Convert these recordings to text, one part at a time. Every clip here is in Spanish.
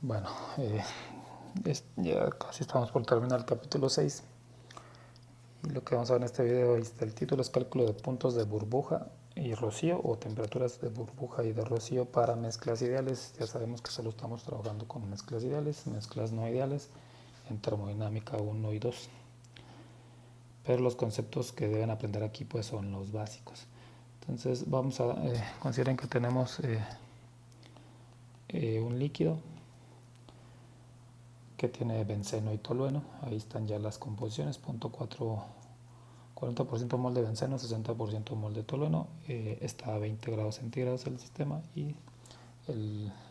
Bueno, ya casi estamos por terminar el capítulo 6 y lo que vamos a ver en este video, ahí está el título, es cálculo de puntos de burbuja y rocío o temperaturas de burbuja y de rocío para mezclas ideales. Ya sabemos que solo estamos trabajando con mezclas ideales, mezclas no ideales en termodinámica 1 y 2, pero los conceptos que deben aprender aquí pues son los básicos. Entonces vamos a consideren que tenemos un líquido que tiene benceno y tolueno. Ahí están ya las composiciones, 40% mol de benceno, 60% mol de tolueno. Está a 20 grados centígrados el sistema y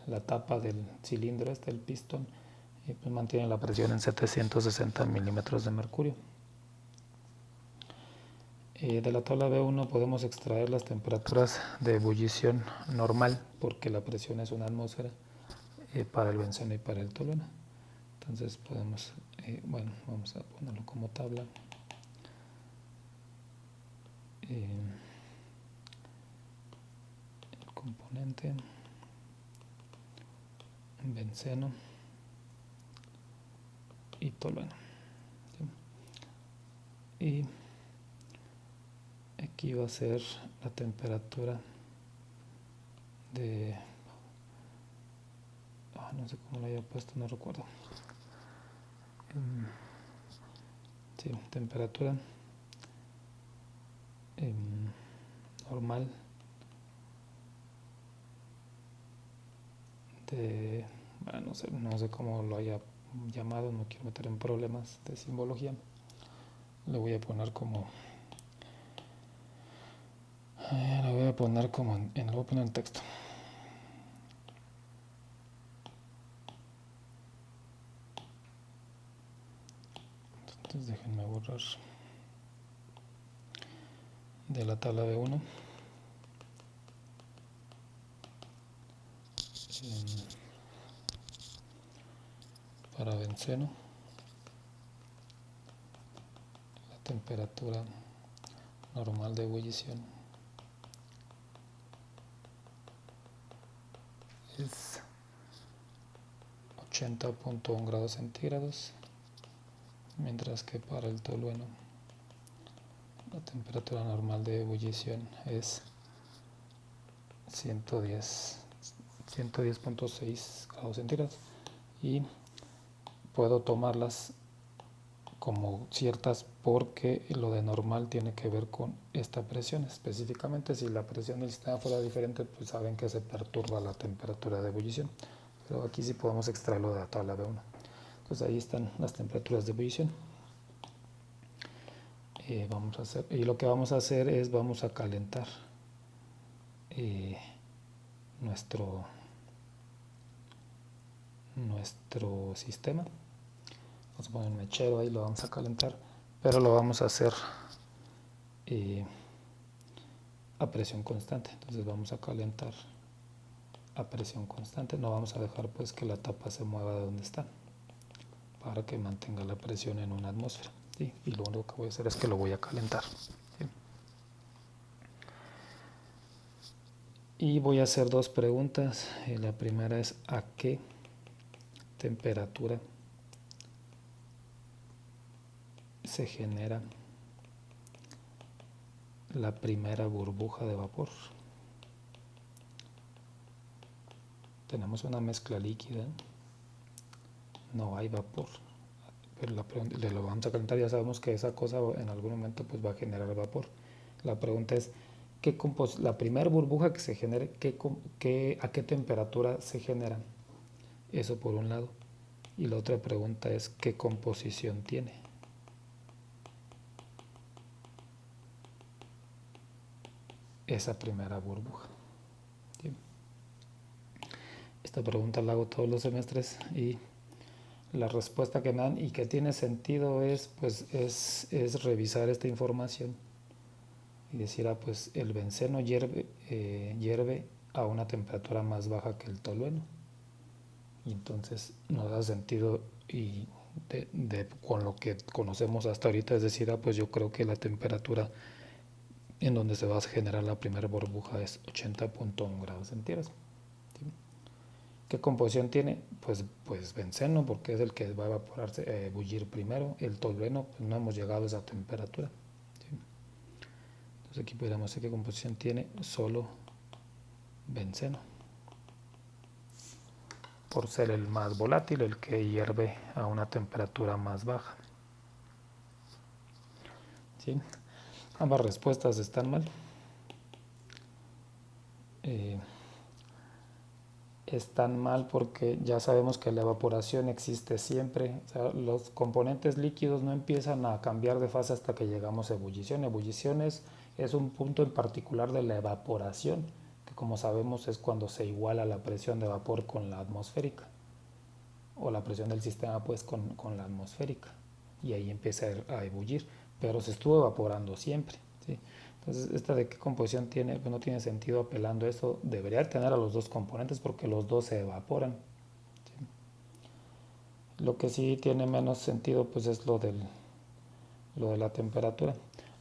la tapa del cilindro, el pistón, pues mantiene la presión en 760 milímetros de mercurio. De la tabla B1 podemos extraer las temperaturas de ebullición normal, porque la presión es una atmósfera para el benceno y para el tolueno. Entonces podemos, vamos a ponerlo como tabla. El componente benceno y tolueno. Y aquí va a ser la temperatura de... no sé cómo lo haya puesto, no recuerdo. Sí, temperatura normal de... no sé cómo lo haya llamado, no quiero meter en problemas de simbología. Le voy a poner como... lo voy a poner como lo voy a poner en texto. Entonces déjenme borrar de la tabla B1 para benceno la temperatura normal de ebullición es 80.1 grados centígrados, mientras que para el tolueno la temperatura normal de ebullición es 110.6 grados centígrados, y puedo tomarlas como ciertas porque lo de normal tiene que ver con esta presión. Específicamente, si la presión del sistema fuera diferente, pues saben que se perturba la temperatura de ebullición, pero aquí sí podemos extraerlo de la tabla B1. Entonces ahí están las temperaturas de ebullición. Y lo que vamos a hacer es vamos a calentar nuestro sistema. Vamos a poner un mechero ahí, lo vamos a calentar, pero lo vamos a hacer a presión constante. Entonces vamos a calentar a presión constante, no vamos a dejar pues que la tapa se mueva de donde está, para que mantenga la presión en una atmósfera, ¿sí? Y lo único que voy a hacer es que lo voy a calentar, ¿sí? Y voy a hacer dos preguntas. La primera es: ¿a qué temperatura se genera la primera burbuja de vapor? Tenemos una mezcla líquida, no hay vapor, pero lo vamos a calentar. Ya sabemos que esa cosa en algún momento pues va a generar vapor. La pregunta es: la primera burbuja que se genere, ¿a qué temperatura se genera? Eso por un lado. Y la otra pregunta es: ¿qué composición tiene esa primera burbuja? ¿Sí? Esta pregunta la hago todos los semestres y la respuesta que me dan y que tiene sentido es revisar esta información y decir, pues el benceno hierve a una temperatura más baja que el tolueno, y entonces no da sentido, y con lo que conocemos hasta ahorita, es decir, pues yo creo que la temperatura en donde se va a generar la primera burbuja es 80.1 grados centígrados. ¿Sí? ¿Qué composición tiene? Pues benceno, porque es el que va a evaporarse, bullir primero. El tolueno, pues no hemos llegado a esa temperatura. ¿Sí? Entonces aquí podríamos decir qué composición tiene solo benceno, por ser el más volátil, el que hierve a una temperatura más baja. ¿Sí? Ambas respuestas están mal. Están mal porque ya sabemos que la evaporación existe siempre. O sea, los componentes líquidos no empiezan a cambiar de fase hasta que llegamos a ebullición. Ebullición es un punto en particular de la evaporación, que como sabemos es cuando se iguala la presión de vapor con la atmosférica, o la presión del sistema pues con la atmosférica, y ahí empieza a ebullir, pero se estuvo evaporando siempre. ¿Sí? Entonces, esta de qué composición tiene, pues no tiene sentido apelando a eso. Debería tener a los dos componentes porque los dos se evaporan. ¿Sí? Lo que sí tiene menos sentido pues es lo de la temperatura.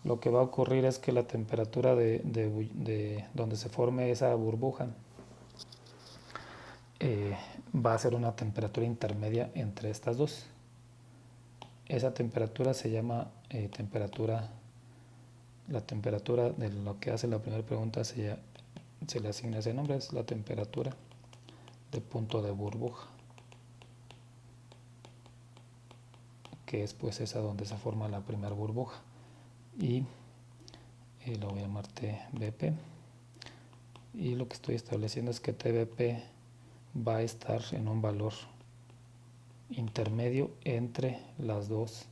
Lo que va a ocurrir es que la temperatura de donde se forme esa burbuja va a ser una temperatura intermedia entre estas dos. Esa temperatura se llama la temperatura de lo que hace la primera pregunta se le asigna ese nombre, es la temperatura de punto de burbuja, que es pues esa donde se forma la primera burbuja, y lo voy a llamar TBP, y lo que estoy estableciendo es que TBP va a estar en un valor intermedio entre las dos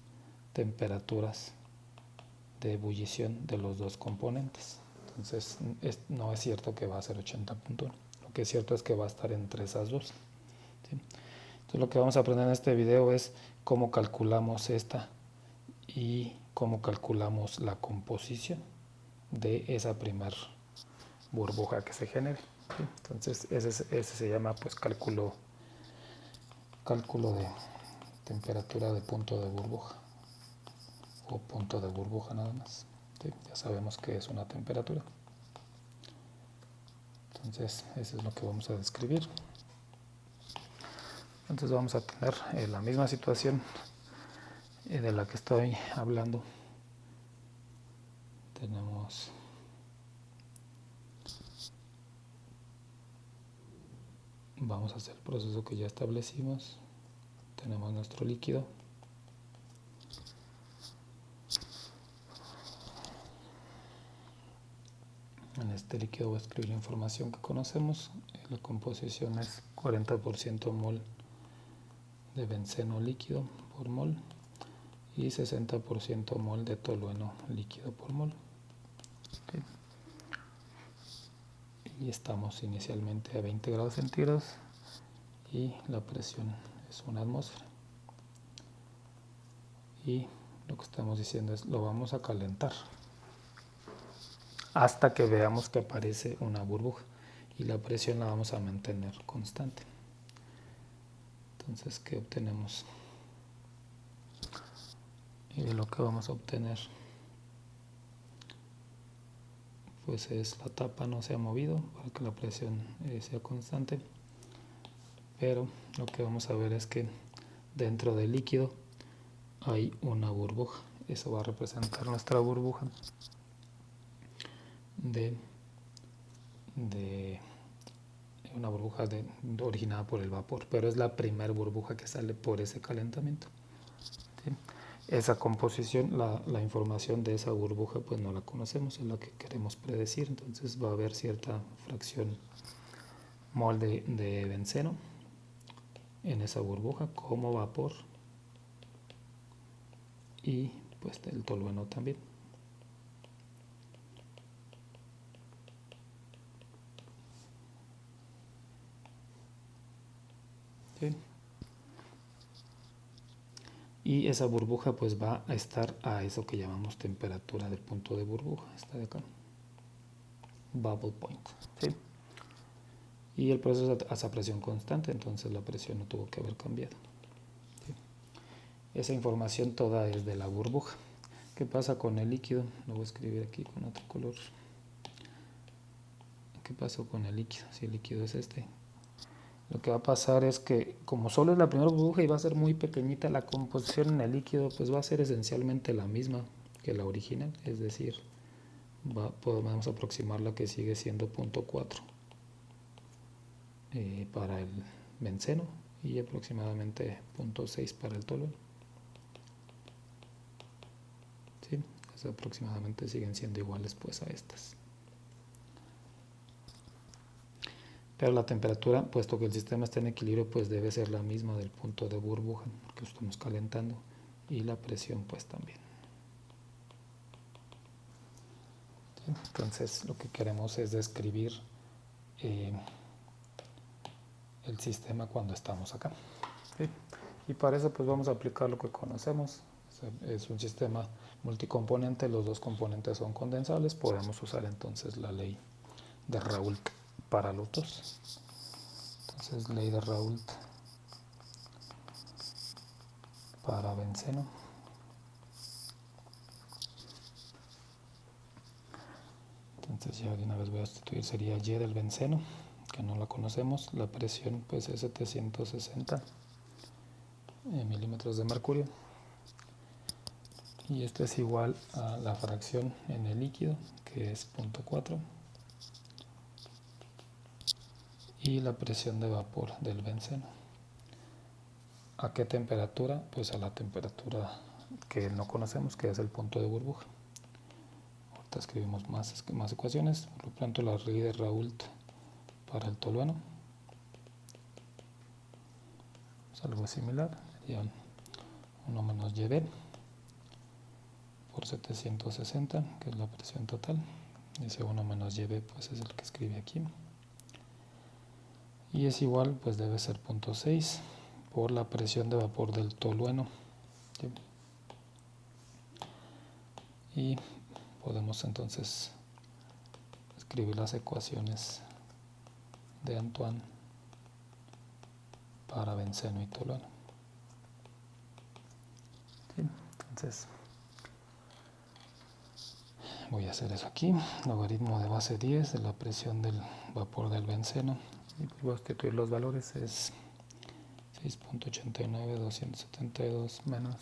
temperaturas de ebullición de los dos componentes. Entonces no es cierto que va a ser 80.1, lo que es cierto es que va a estar entre esas dos. ¿Sí? Entonces lo que vamos a aprender en este video es cómo calculamos esta y cómo calculamos la composición de esa primer burbuja que se genere. ¿Sí? Entonces ese se llama pues cálculo de temperatura de punto de burbuja, o punto de burbuja nada más. ¿Sí? Ya sabemos que es una temperatura. Entonces eso es lo que vamos a describir. Entonces vamos a tener la misma situación de la que estoy hablando. Vamos a hacer el proceso que ya establecimos. Tenemos nuestro líquido. En este líquido voy a escribir la información que conocemos. La composición es 40% mol de benceno líquido por mol y 60% mol de tolueno líquido por mol. Okay. Y estamos inicialmente a 20 grados centígrados y la presión es 1 atmósfera. Y lo que estamos diciendo es lo vamos a calentar hasta que veamos que aparece una burbuja, y la presión la vamos a mantener constante. Entonces, ¿qué obtenemos? Y de lo que vamos a obtener pues es la tapa no se ha movido para que la presión sea constante, pero lo que vamos a ver es que dentro del líquido hay una burbuja. Eso va a representar nuestra burbuja de una burbuja originada por el vapor, pero es la primera burbuja que sale por ese calentamiento. ¿Sí? Esa composición, la información de esa burbuja pues no la conocemos, es la que queremos predecir. Entonces va a haber cierta fracción mol de benceno en esa burbuja como vapor, y pues del tolueno también. ¿Sí? Y esa burbuja pues va a estar a eso que llamamos temperatura de punto de burbuja, esta de acá, bubble point. ¿Sí? Y el proceso es a esa presión constante, entonces la presión no tuvo que haber cambiado. ¿Sí? Esa información toda es de la burbuja. ¿Qué pasa con el líquido? Lo voy a escribir aquí con otro color. ¿Qué pasó con el líquido? Si el líquido es este, lo que va a pasar es que como solo es la primera burbuja y va a ser muy pequeñita, la composición en el líquido pues va a ser esencialmente la misma que la original, es decir, podemos aproximar la que sigue siendo 0.4 para el benceno y aproximadamente 0.6 para el tolueno. ¿Sí? Pues aproximadamente siguen siendo iguales pues a estas. Pero la temperatura, puesto que el sistema está en equilibrio, pues debe ser la misma del punto de burbuja, porque lo estamos calentando, y la presión pues también. ¿Sí? Entonces lo que queremos es describir el sistema cuando estamos acá. ¿Sí? Y para eso pues vamos a aplicar lo que conocemos. Es un sistema multicomponente, los dos componentes son condensables, podemos usar entonces la ley de Raoult para los dos. Entonces, ley de Raoult para benceno. Entonces ya de una vez voy a sustituir, sería Y del benceno, que no la conocemos. La presión pues es 760 milímetros de mercurio. Y esto es igual a la fracción en el líquido, que es 0.4. Y la presión de vapor del benceno. ¿A qué temperatura? Pues a la temperatura que no conocemos, que es el punto de burbuja. Ahorita escribimos más ecuaciones. Por lo pronto la ley de Raoult para el tolueno es algo similar. Sería 1 menos YB por 760, que es la presión total. Ese 1 menos YB pues es el que escribe aquí. Y es igual, pues debe ser 0.6 por la presión de vapor del tolueno. ¿Sí? Y podemos entonces escribir las ecuaciones de Antoine para benceno y tolueno. ¿Sí? Entonces voy a hacer eso aquí, logaritmo de base 10 de la presión del vapor del benceno, y pues voy a sustituir los valores, es 6.89272 menos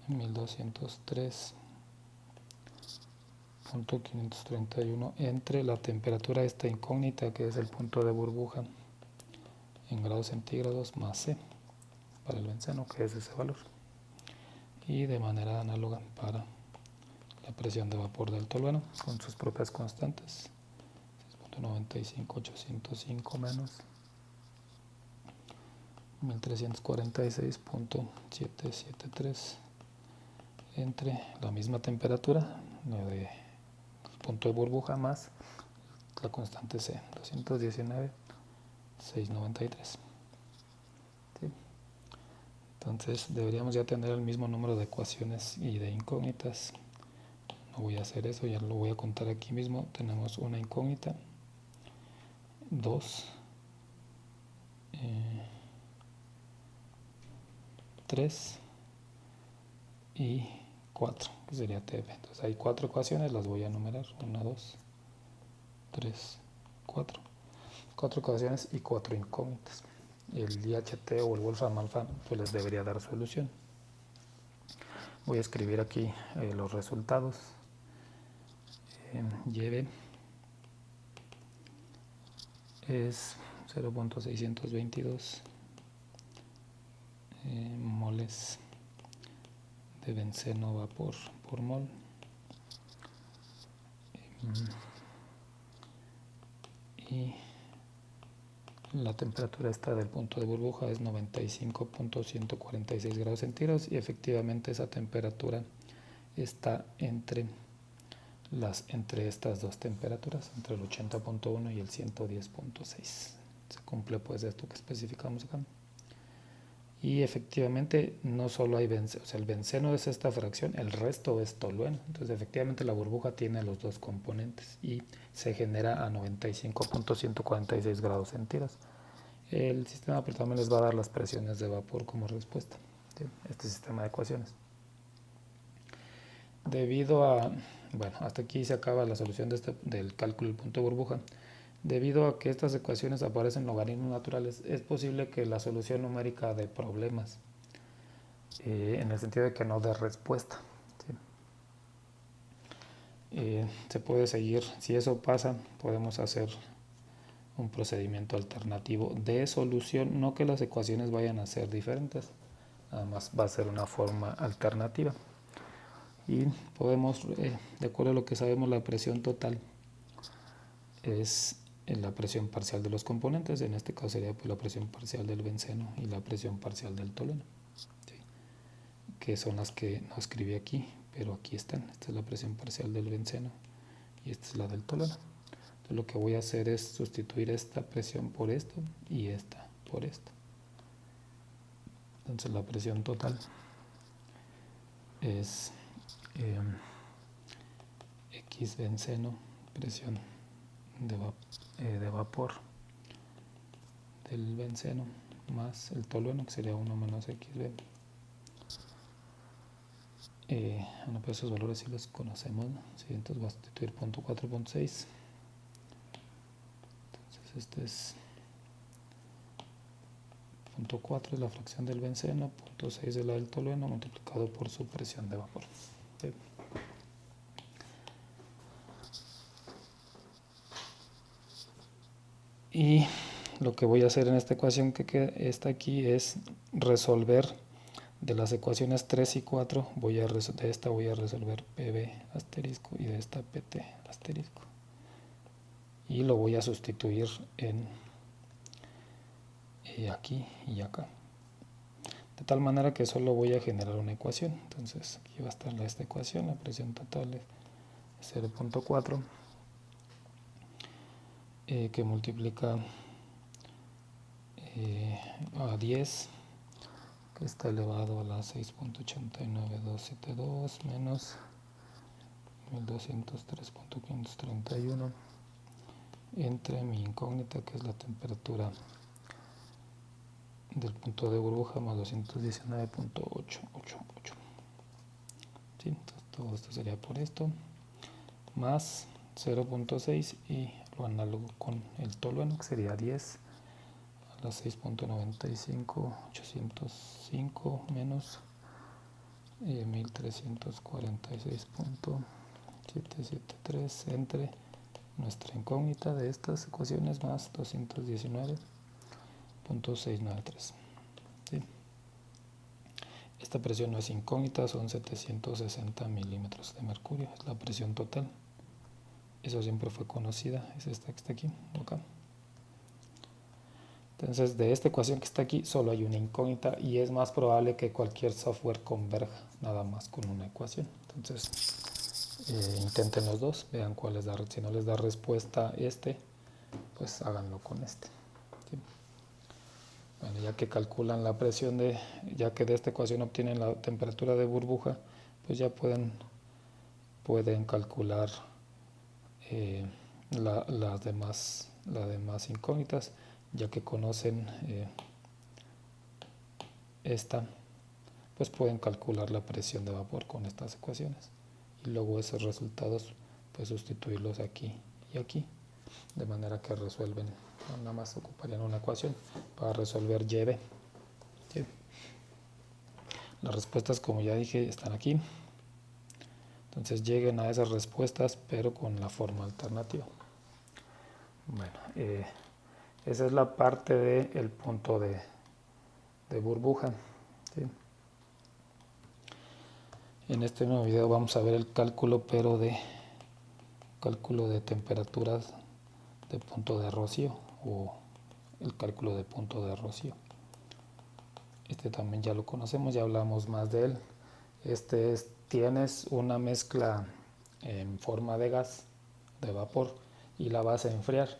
1203.531 entre la temperatura esta incógnita, que es el punto de burbuja en grados centígrados, más C para el benceno, que es ese valor, y de manera análoga para la presión de vapor del tolueno con sus propias constantes, 6.95805 menos 1346.773 entre la misma temperatura, la de punto de burbuja, más la constante C, 219.693. ¿Sí? Entonces deberíamos ya tener el mismo número de ecuaciones y de incógnitas. No voy a hacer eso, ya lo voy a contar aquí mismo. Tenemos una incógnita, 2, 3 y 4, que sería TF. Entonces hay 4 ecuaciones, las voy a enumerar. 1, 2, 3, 4. 4 ecuaciones y 4 incógnitas. El IHT o el Wolfram alfa pues les debería dar solución. Voy a escribir aquí los resultados. YB es 0.622 moles de benceno vapor por mol. Y la temperatura esta del punto de burbuja es 95.146 grados centígrados, y efectivamente esa temperatura está entre estas dos temperaturas, entre el 80.1 y el 110.6. Se cumple pues esto que especificamos acá. Y efectivamente no solo hay benceno, o sea, el benceno es esta fracción, el resto es tolueno. Entonces efectivamente la burbuja tiene los dos componentes y se genera a 95.146 grados centígrados. El sistema pues también les va a dar las presiones de vapor como respuesta, ¿sí? Este sistema de ecuaciones. Debido a, bueno, hasta aquí se acaba la solución del cálculo del punto de burbuja. Debido a que estas ecuaciones aparecen en logaritmos naturales, es posible que la solución numérica dé problemas, en el sentido de que no dé respuesta. Se puede seguir, si eso pasa, podemos hacer un procedimiento alternativo de solución, no que las ecuaciones vayan a ser diferentes, además va a ser una forma alternativa. Y podemos, de acuerdo a lo que sabemos, la presión total es la presión parcial de los componentes, en este caso sería pues la presión parcial del benceno y la presión parcial del tolueno, ¿sí? Que son las que no escribí aquí, pero aquí están. Esta es la presión parcial del benceno y esta es la del tolueno. Entonces lo que voy a hacer es sustituir esta presión por esto y esta por esta. Entonces la presión total es X benceno, presión de vapor del benceno, más el tolueno, que sería 1 menos XB. Bueno, pues esos valores sí los conocemos, ¿no? Sí, entonces voy a sustituir punto 4.6. Entonces este es punto 4 es la fracción del benceno, punto 6 es la del tolueno multiplicado por su presión de vapor. ¿Sí? Y lo que voy a hacer en esta ecuación que está aquí es resolver de las ecuaciones 3 y 4, de esta voy a resolver PB asterisco y de esta PT asterisco. Y lo voy a sustituir en aquí y acá. De tal manera que solo voy a generar una ecuación. Entonces aquí va a estar esta ecuación, la presión total es 0.4 que multiplica a 10, que está elevado a la 6.89272 menos 1203.531 entre mi incógnita, que es la temperatura del punto de burbuja, más 219.888. ¿Sí? Entonces todo esto sería por esto, más 0.6 y lo análogo con el tolueno, que sería 10 a la 6.95805 menos 1346.773 entre nuestra incógnita de estas ecuaciones más 219.693. ¿Sí? Esta presión no es incógnita, son 760 milímetros de mercurio, es la presión total. Eso siempre fue conocida, es esta que está aquí, acá. Entonces, de esta ecuación que está aquí, solo hay una incógnita y es más probable que cualquier software converja nada más con una ecuación. Entonces, intenten los dos, vean cuál les da. Si no les da respuesta pues háganlo con este. ¿Sí? Bueno, ya que calculan la presión ya que de esta ecuación obtienen la temperatura de burbuja, pues ya pueden calcular las demás incógnitas, ya que conocen esta, pues pueden calcular la presión de vapor con estas ecuaciones y luego esos resultados pues sustituirlos aquí y aquí, de manera que resuelven, nada más ocuparían una ecuación para resolver YB. ¿Sí? Las respuestas, como ya dije, están aquí. Entonces lleguen a esas respuestas, pero con la forma alternativa. Bueno, esa es la parte del punto de burbuja. ¿Sí? En este nuevo video vamos a ver el cálculo, pero cálculo de temperaturas de punto de rocío o el cálculo de punto de rocío. Este también ya lo conocemos, ya hablamos más de él. Tienes una mezcla en forma de gas, de vapor, y la vas a enfriar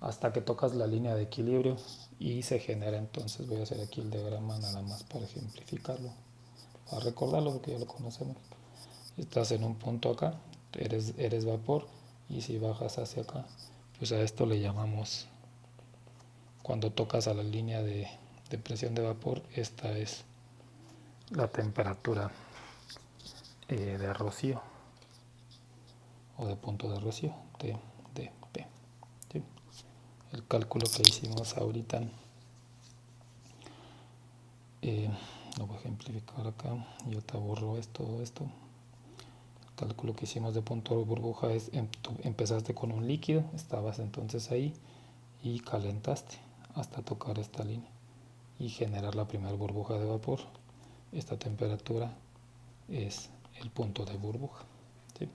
hasta que tocas la línea de equilibrio y se genera. Entonces voy a hacer aquí el diagrama nada más para ejemplificarlo, para recordarlo porque ya lo conocemos. Estás en un punto acá, eres vapor, y si bajas hacia acá, pues a esto le llamamos, cuando tocas a la línea de presión de vapor, esta es la temperatura de rocío o de punto de rocío, TDP. ¿Sí? el cálculo que hicimos ahorita. Lo voy a ejemplificar acá. Yo te borro todo esto. El cálculo que hicimos de punto de burbuja es, empezaste con un líquido, estabas entonces ahí y calentaste hasta tocar esta línea y generar la primera burbuja de vapor. Esta temperatura es el punto de burbuja, ¿sí?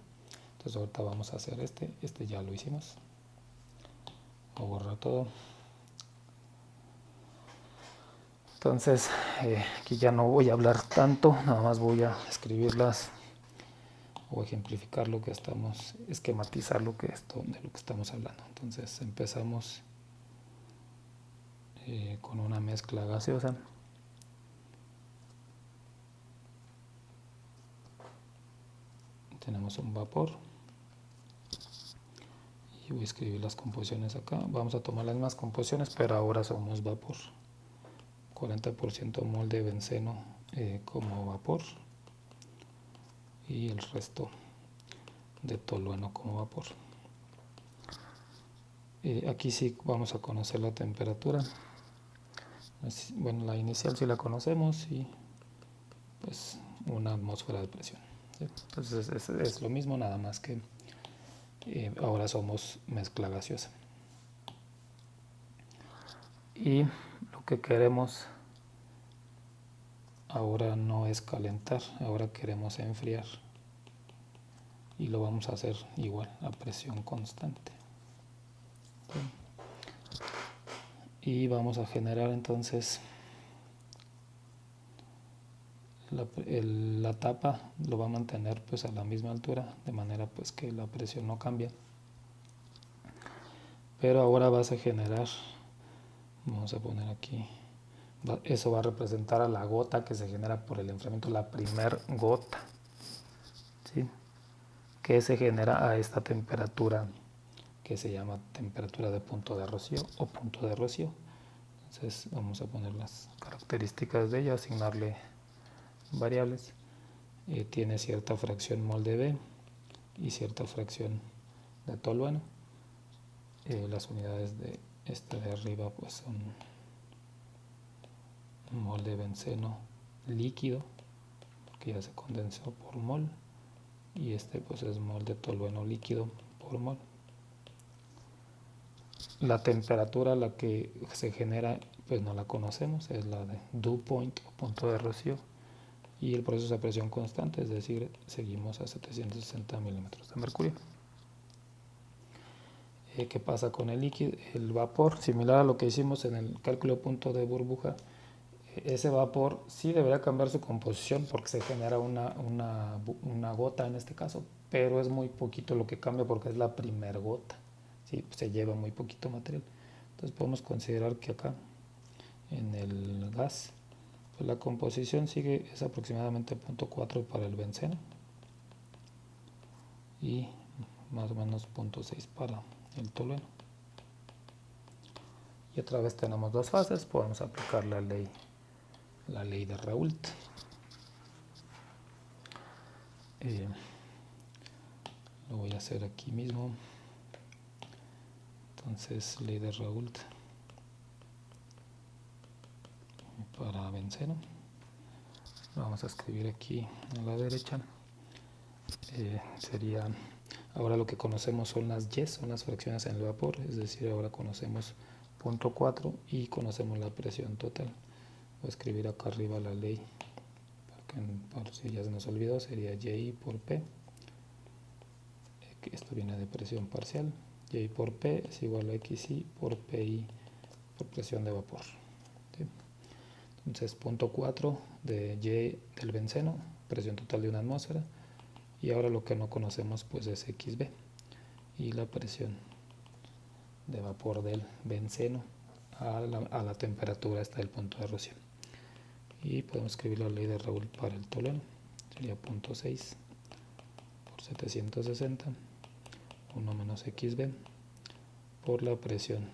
Entonces ahorita vamos a hacer este ya lo hicimos. Voy a borrar todo. Entonces aquí ya no voy a hablar tanto, nada más voy a escribirlas o ejemplificar lo que estamos, esquematizar de lo que estamos hablando. Entonces empezamos con una mezcla gaseosa. Tenemos un vapor y voy a escribir las composiciones acá. Vamos a tomar las mismas composiciones, pero ahora somos vapor. 40% mol de benceno como vapor y el resto de tolueno como vapor. Aquí sí vamos a conocer la temperatura. Bueno, la inicial sí la conocemos y pues una atmósfera de presión, ¿sí? Entonces es lo mismo, nada más que ahora somos mezcla gaseosa. Y lo que queremos ahora no es calentar, ahora queremos enfriar. Y lo vamos a hacer igual, a presión constante. Y vamos a generar entonces la tapa, lo va a mantener pues a la misma altura, de manera pues que la presión no cambia. Pero ahora vas a generar, vamos a poner aquí, eso va a representar a la gota que se genera por el enfriamiento, la primer gota, ¿sí? Que se genera a esta temperatura que se llama temperatura de punto de rocío o punto de rocío. Entonces vamos a poner las características de ella, asignarle variables. Tiene cierta fracción mol de B y cierta fracción de tolueno. Las unidades de esta de arriba pues son mol de benceno líquido, que ya se condensó por mol, y este pues es mol de tolueno líquido por mol. La temperatura a la que se genera pues no la conocemos, es la de dew point o punto de rocío, y el proceso es a presión constante, es decir, seguimos a 760 milímetros de mercurio. ¿Qué pasa con el líquido? El vapor, similar a lo que hicimos en el cálculo de punto de burbuja, ese vapor sí debería cambiar su composición porque se genera una gota en este caso, pero es muy poquito lo que cambia porque es la primer gota, ¿sí? Se lleva muy poquito material. Entonces podemos considerar que acá en el gas pues la composición es aproximadamente 0.4 para el benceno y más o menos 0.6 para el tolueno. Y otra vez tenemos dos fases, podemos aplicar la ley de Raoult. Lo voy a hacer aquí mismo. Entonces, ley de Raoult para benceno. Lo vamos a escribir aquí a la derecha. Sería, ahora lo que conocemos son las Y, son las fracciones en el vapor, es decir, ahora conocemos 0.4 y conocemos la presión total. Voy a escribir acá arriba la ley, por si ya se nos olvidó, sería Y por P, que esto viene de presión parcial. Y por P es igual a XI por PI por presión de vapor, ¿sí? Entonces 0.4 de Y del benceno, presión total de una atmósfera, y ahora lo que no conocemos pues es XB y la presión de vapor del benceno a la temperatura hasta el punto de rocío. Y podemos escribir la ley de Raoult para el tolueno, sería 0.6 por 760, 1 menos XB por la presión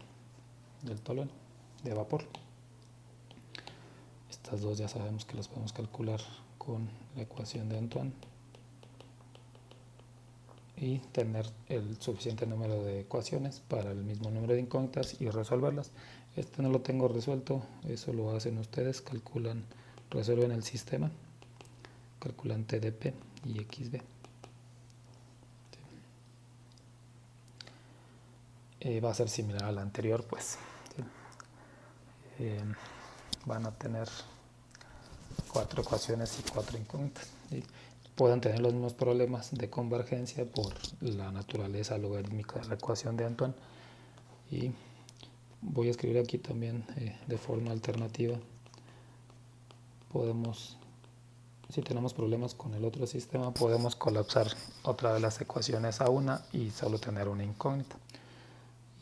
del tolueno de vapor. Estas dos ya sabemos que las podemos calcular con la ecuación de Antoine. y tener el suficiente número de ecuaciones para el mismo número de incógnitas y resolverlas. Este no lo tengo resuelto, eso lo hacen ustedes, calculan, resuelven el sistema, calculan TDP y XB. Va a ser similar al anterior, pues. ¿Sí? Van a tener 4 ecuaciones y 4 incógnitas. ¿Sí? Pueden tener los mismos problemas de convergencia por la naturaleza logarítmica de la ecuación de Antoine. Y voy a escribir aquí también de forma alternativa. Si tenemos problemas con el otro sistema, podemos colapsar otra de las ecuaciones a una y solo tener una incógnita.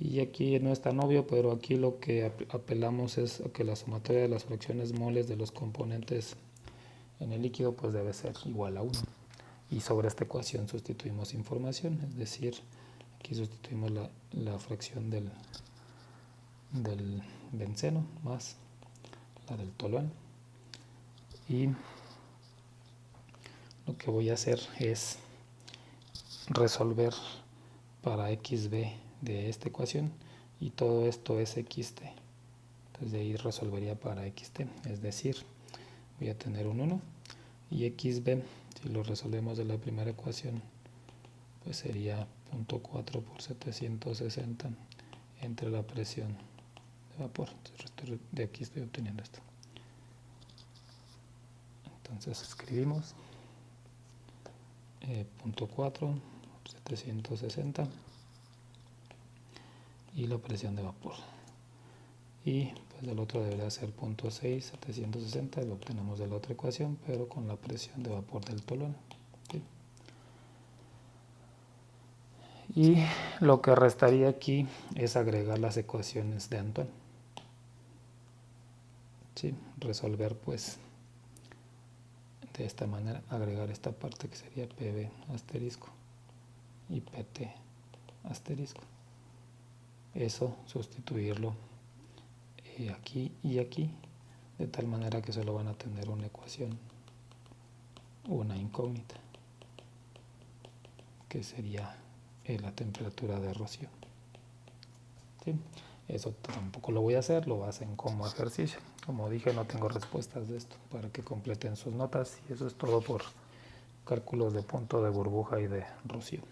Y aquí no es tan obvio, pero aquí lo que apelamos es a que la sumatoria de las fracciones moles de los componentes en el líquido pues debe ser igual a 1. Y sobre esta ecuación sustituimos información, es decir, aquí sustituimos la fracción del benceno más la del tolueno. Y lo que voy a hacer es resolver para xb de esta ecuación y todo esto es xt. Entonces de ahí resolvería para xt, es decir, voy a tener un 1 y xb, si lo resolvemos de la primera ecuación, pues sería 0.4 por 760 entre la presión de vapor. Entonces de aquí estoy obteniendo esto. Entonces escribimos 0.4 760 y la presión de vapor. Y pues el otro debería ser 0.6 760, lo obtenemos de la otra ecuación, pero con la presión de vapor del tolueno. ¿Sí? Y lo que restaría aquí es agregar las ecuaciones de Antoine. ¿Sí? Resolver pues de esta manera, agregar esta parte que sería PB asterisco y PT asterisco. Eso sustituirlo aquí y aquí, de tal manera que solo van a tener una ecuación, una incógnita, que sería la temperatura de rocío. ¿Sí? Eso tampoco lo voy a hacer, lo hacen como ejercicio. Como dije, no tengo respuestas de esto para que completen sus notas y eso es todo por cálculos de punto de burbuja y de rocío.